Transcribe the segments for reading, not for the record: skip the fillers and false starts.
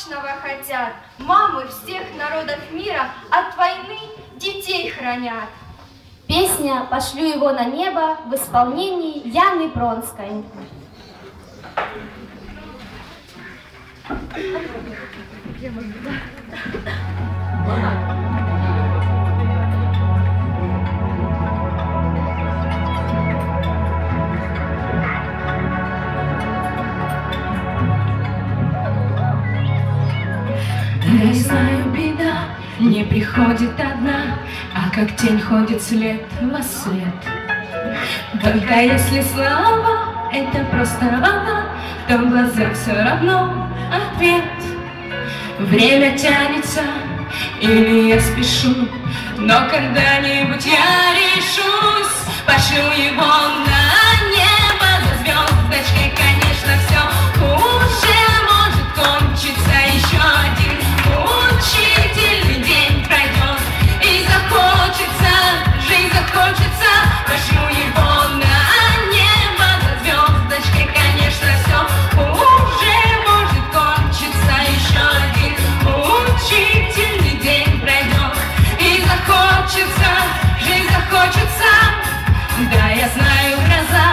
вечного хотят. Мамы всех народов мира от войны детей хранят. Песня «Пошлю его на небо» в исполнении Яны Пронской. Я знаю, беда не приходит одна, а как тень ходит след во след. Только если слова — это просто вода, то в глазах все равно ответ. Время тянется, или я спешу, но когда-нибудь я решусь. Пошлю его на небо за звездочкой, конечно, все хуже может кончиться. Еще один учительный день пройдет, и захочется, жизнь захочется. Пошлю его на небо за звездочкой, конечно, все хуже может кончиться. Еще один учительный день пройдет, и захочется, жизнь захочется. Да, я знаю, гроза,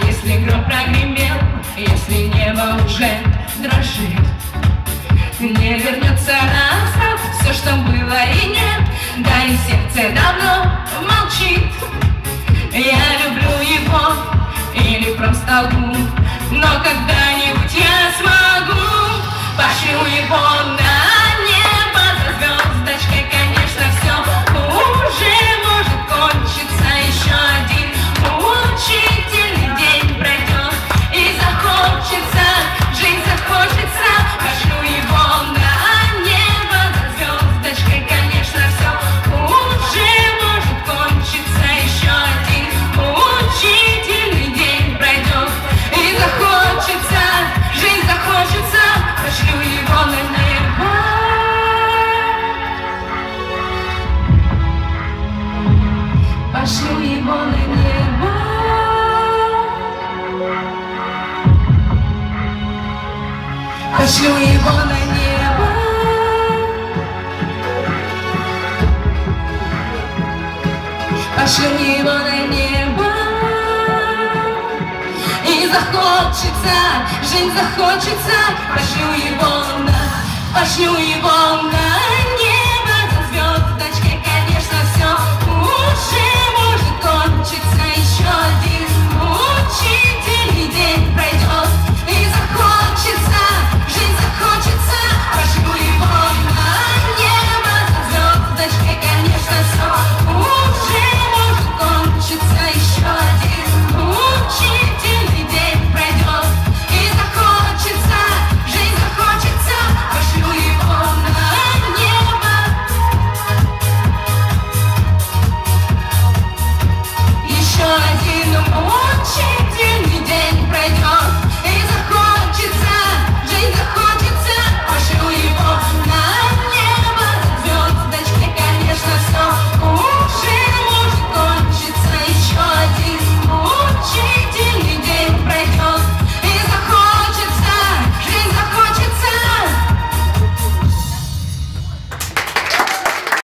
если гром прогремел, если небо уже дрожит, не вернется назад все, что было и нет, да и сердце давно молчит. Я люблю его или просто лгу, но когда-нибудь я смогу. Пошлю его на небо за звездочкой, конечно, все хуже может кончиться. Еще один учительный день пройдет, и захочется, жизнь захочется. Пошлю его на небо за звездочкой, конечно, все хуже может кончиться. Еще один учительный день пройдет, и захочется, жизнь захочется. Пошлю его на небо. Пошлю его на небо. Пошлю его на небо. Пошлю его на небо. И захочется, жизнь захочется. Пошлю его на